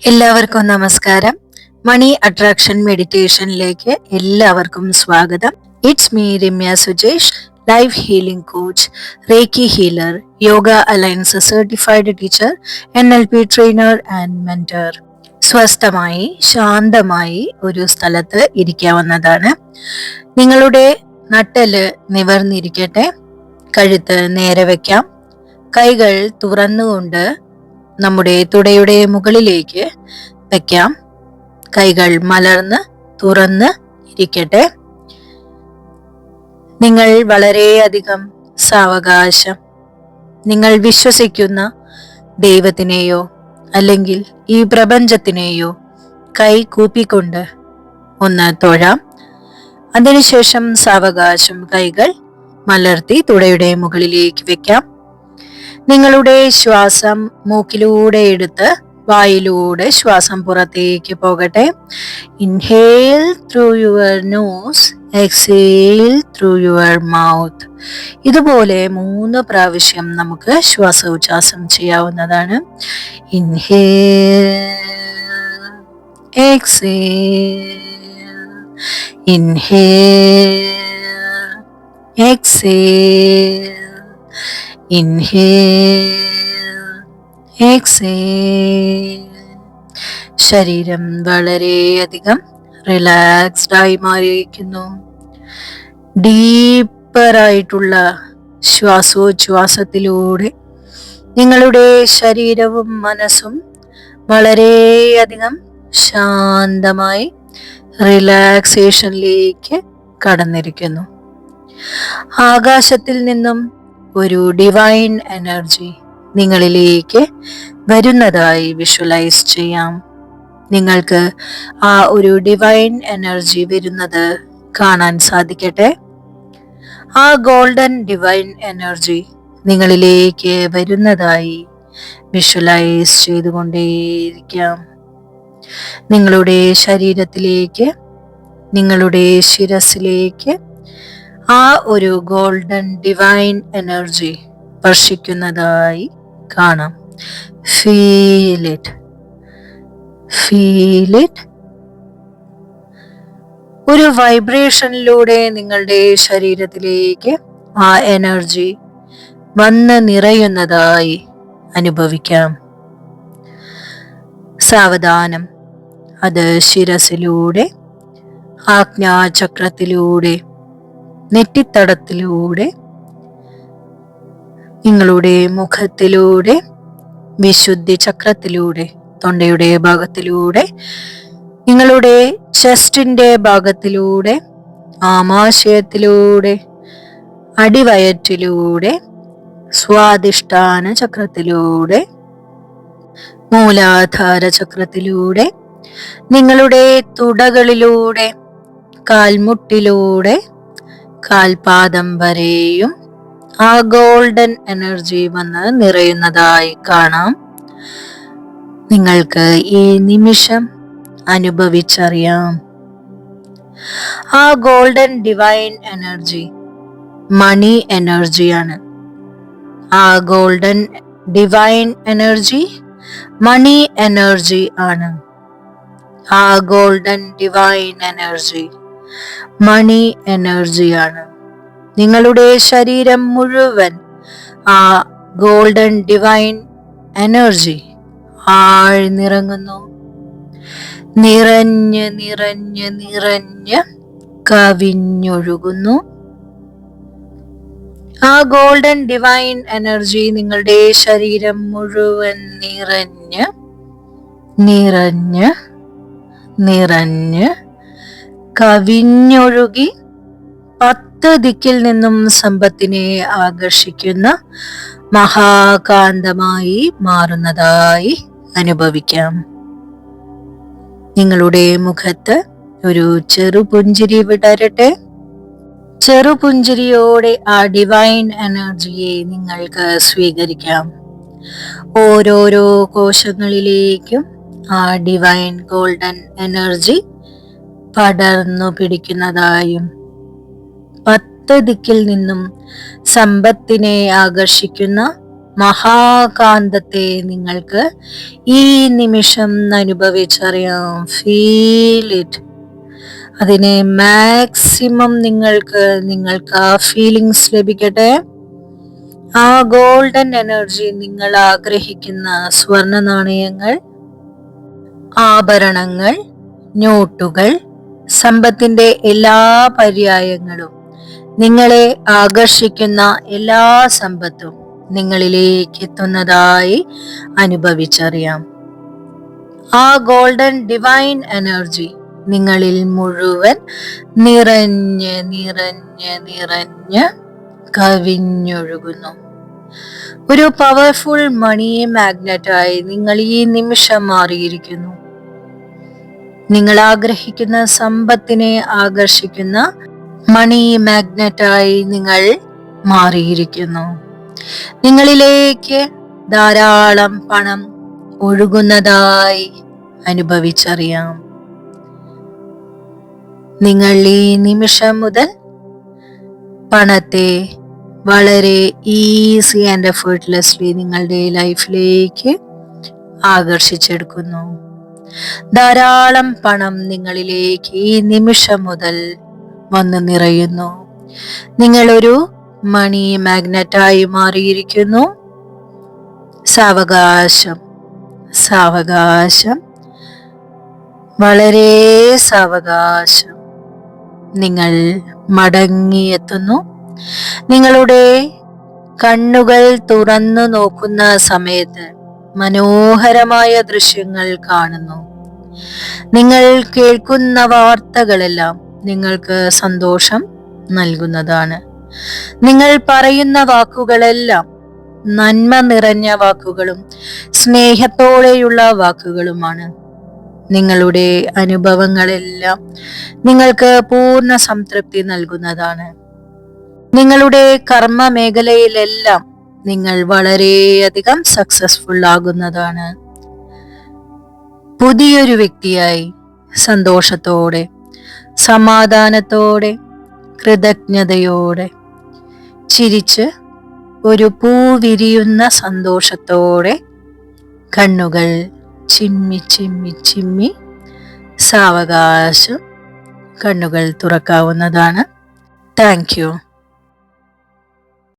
എല്ലാവർക്കും നമസ്കാരം. മണി അട്രാക്ഷൻ മെഡിറ്റേഷനിലേക്ക് എല്ലാവർക്കും സ്വാഗതം. It's me Ramya Sujesh, life healing coach, reiki healer, yoga alliance certified teacher, NLP trainer and mentor. സ്വസ്ഥമായി ശാന്തമായി ഒരു സ്ഥലത്ത് ഇരിക്കാവുന്നതാണ്. നിങ്ങളുടെ നട്ടെല്ല് നിവർന്നിരിക്കട്ടെ. കഴുത്ത് നേരെ വയ്ക്കാം. കൈകൾ തുറന്നുകൊണ്ട് നമ്മുടെ തുടയുടെ മുകളിലേക്ക് വയ്ക്കാം. കൈകൾ മലർന്ന് തുറന്ന് ഇരിക്കട്ടെ. നിങ്ങൾ വളരെയധികം സാവകാശം നിങ്ങൾ വിശ്വസിക്കുന്ന ദൈവത്തിനെയോ അല്ലെങ്കിൽ ഈ പ്രപഞ്ചത്തിനെയോ കൈ കൂപ്പിക്കൊണ്ട് ഒന്ന് തൊഴാം. അതിനുശേഷം സാവകാശം കൈകൾ മലർത്തി തുടയുടെ മുകളിലേക്ക് വെക്കാം. നിങ്ങളുടെ ശ്വാസം മൂക്കിലൂടെ എടുത്ത് വായിലൂടെ ശ്വാസം പുറത്തേക്ക് പോകട്ടെ. Inhale through your nose, exhale through your mouth. ഇതുപോലെ 3 പ്രാവശ്യം നമുക്ക് ശ്വാസോച്ഛ്വാസം ചെയ്യാവുന്നതാണ്. Inhale, exhale, inhale, exhale, inhale, exhale. ശരീരം വളരെയധികം റിലാക്സ്ഡ് ആയി മാറിയിരിക്കുന്നു. ഡീപ്പറായിട്ടുള്ള ശ്വാസോച്ഛ്വാസത്തിലൂടെ നിങ്ങളുടെ ശരീരവും മനസ്സും വളരെയധികം ശാന്തമായി റിലാക്സേഷനിലേക്ക് കടന്നിരിക്കുന്നു. ആകാശത്തിൽ നിന്നും ഒരു ഡിവൈൻ എനർജി നിങ്ങളിലേക്ക് വരുന്നതായി വിഷ്വലൈസ് ചെയ്യാം. നിങ്ങൾക്ക് ആ ഒരു ഡിവൈൻ എനർജി വരുന്നത് കാണാൻ സാധിക്കട്ടെ. ആ ഗോൾഡൻ ഡിവൈൻ എനർജി നിങ്ങളിലേക്ക് വരുന്നതായി വിഷ്വലൈസ് ചെയ്തുകൊണ്ടേയിരിക്കാം. നിങ്ങളുടെ ശരീരത്തിലേക്ക്, നിങ്ങളുടെ ശിരസിലേക്ക് ആ ഒരു ഗോൾഡൻ ഡിവൈൻ എനർജി സ്പർശിക്കുന്നതായി കാണാം. Feel it, feel it. ഒരു വൈബ്രേഷനിലൂടെ നിങ്ങളുടെ ശരീരത്തിലേക്ക് ആ എനർജി വന്ന് നിറയുന്നതായി അനുഭവിക്കാം. സാവധാനം അത് ശിരസിലൂടെ, ആജ്ഞാചക്രത്തിലൂടെ, നെറ്റിത്തടത്തിലൂടെ, നിങ്ങളുടെ മുഖത്തിലൂടെ, വിശുദ്ധി ചക്രത്തിലൂടെ, തൊണ്ടയുടെ ഭാഗത്തിലൂടെ, നിങ്ങളുടെ ചെസ്റ്റിന്റെ ഭാഗത്തിലൂടെ, ആമാശയത്തിലൂടെ, അടിവയറ്റിലൂടെ, സ്വാദിഷ്ഠാന ചക്രത്തിലൂടെ, മൂലാധാര ചക്രത്തിലൂടെ, നിങ്ങളുടെ തുടകളിലൂടെ, കാൽമുട്ടിലൂടെ, കാൽപാദം വരെയും ആ ഗോൾഡൻ എനർജി വന്ന് നിറയുന്നതായി കാണാം. നിങ്ങൾക്ക് ഈ നിമിഷം അനുഭവിച്ചറിയാം. ആ ഗോൾഡൻ ഡിവൈൻ എനർജി മണി എനർജിയാണ്. ആ ഗോൾഡൻ ഡിവൈൻ എനർജി മണി എനർജി ആണ്. ആ ഗോൾഡൻ ഡിവൈൻ എനർജി മണി എനർജിയാണ്. നിങ്ങളുടെ ശരീരം മുഴുവൻ ആ ഗോൾഡൻ ഡിവൈൻ എനർജി ആഴ്ന്നിറങ്ങുന്നു. നിറഞ്ഞ് നിറഞ്ഞ് നിറഞ്ഞ് കവിഞ്ഞൊഴുകുന്നു. ആ ഗോൾഡൻ ഡിവൈൻ എനർജി നിങ്ങളുടെ ശരീരം മുഴുവൻ നിറഞ്ഞ് നിറഞ്ഞ് നിറഞ്ഞ് കവിഞ്ഞൊഴുകി 10 ദിക്കിൽ നിന്നും സമ്പത്തിനെ ആകർഷിക്കുന്ന മഹാകാന്തമായി മാറുന്നതായി അനുഭവിക്കാം. നിങ്ങളുടെ മുഖത്ത് ഒരു ചെറുപുഞ്ചിരി വിടരട്ടെ. ചെറുപുഞ്ചിരിയോടെ ആ ഡിവൈൻ എനർജിയെ നിങ്ങൾക്ക് സ്വീകരിക്കാം. ഓരോരോ കോശങ്ങളിലേക്കും ആ ഡിവൈൻ ഗോൾഡൻ എനർജി പടർന്നു പിടിക്കുന്നതായും 10 ദിക്കിൽ നിന്നും സമ്പത്തിനെ ആകർഷിക്കുന്ന മഹാകാന്തത്തെ നിങ്ങൾക്ക് ഈ നിമിഷം അനുഭവിച്ചറിയാം. Feel it. അതിനെ മാക്സിമം നിങ്ങൾക്ക് ആ ഫീലിങ്സ് ലഭിക്കട്ടെ. ആ ഗോൾഡൻ എനർജി നിങ്ങൾ ആഗ്രഹിക്കുന്ന സ്വർണ്ണ നാണയങ്ങൾ, ആഭരണങ്ങൾ, നോട്ടുകൾ, സമ്പത്തിന്റെ എല്ലാ പര്യായങ്ങളും, നിങ്ങളെ ആകർഷിക്കുന്ന എല്ലാ സമ്പത്തും നിങ്ങളിലേക്ക് എത്തുന്നതായി അനുഭവിച്ചറിയാം. ആ ഗോൾഡൻ ഡിവൈൻ എനർജി നിങ്ങളിൽ മുഴുവൻ നിറഞ്ഞ് നിറഞ്ഞ് നിറഞ്ഞ് കവിഞ്ഞൊഴുകുന്നു. ഒരു പവർഫുൾ മണി മാഗ്നറ്റായി നിങ്ങൾ ഈ നിമിഷം മാറിയിരിക്കുന്നു. നിങ്ങൾ ആഗ്രഹിക്കുന്ന സമ്പത്തിനെ ആകർഷിക്കുന്ന മണി മാഗ്നറ്റായി നിങ്ങൾ മാറിയിരിക്കുന്നു. നിങ്ങളിലേക്ക് ധാരാളം പണം ഒഴുകുന്നതായി അനുഭവിച്ചറിയാം. നിങ്ങൾ ഈ നിമിഷം മുതൽ പണത്തെ വളരെ ഈസി ആൻഡ് എഫേർട്ട്ലെസ്ലി നിങ്ങളുടെ ലൈഫിലേക്ക് ആകർഷിച്ചെടുക്കുന്നു. ധാരാളം പണം നിങ്ങളിലേക്ക് ഈ നിമിഷം മുതൽ വന്നു നിറയുന്നു. നിങ്ങളൊരു മണി മാഗ്നറ്റായി മാറിയിരിക്കുന്നു. സാവകാശം സാവകാശം വളരെ സാവകാശം നിങ്ങൾ മടങ്ങിയെത്തുന്നു. നിങ്ങളുടെ കണ്ണുകൾ തുറന്നു നോക്കുന്ന സമയത്ത് മനോഹരമായ ദൃശ്യങ്ങൾ കാണുന്നു. നിങ്ങൾ കേൾക്കുന്ന വാർത്തകളെല്ലാം നിങ്ങൾക്ക് സന്തോഷം നൽകുന്നതാണ്. നിങ്ങൾ പറയുന്ന വാക്കുകളെല്ലാം നന്മ നിറഞ്ഞ വാക്കുകളും സ്നേഹത്തോടെയുള്ള വാക്കുകളുമാണ്. നിങ്ങളുടെ അനുഭവങ്ങളെല്ലാം നിങ്ങൾക്ക് പൂർണ്ണ സംതൃപ്തി നൽകുന്നതാണ്. നിങ്ങളുടെ കർമ്മ മേഖലയിലെല്ലാം നിങ്ങൾ വളരെയധികം സക്സസ്ഫുൾ ആകുന്നതാണ്. പുതിയൊരു വ്യക്തിയായി സന്തോഷത്തോടെ, സമാധാനത്തോടെ, കൃതജ്ഞതയോടെ, ചിരിച്ച് ഒരു പൂ വിരിയുന്ന സന്തോഷത്തോടെ കണ്ണുകൾ ചിമ്മി ചിമ്മി ചിമ്മി സാവകാശം കണ്ണുകൾ തുറക്കാവുന്നതാണ്. Thank you.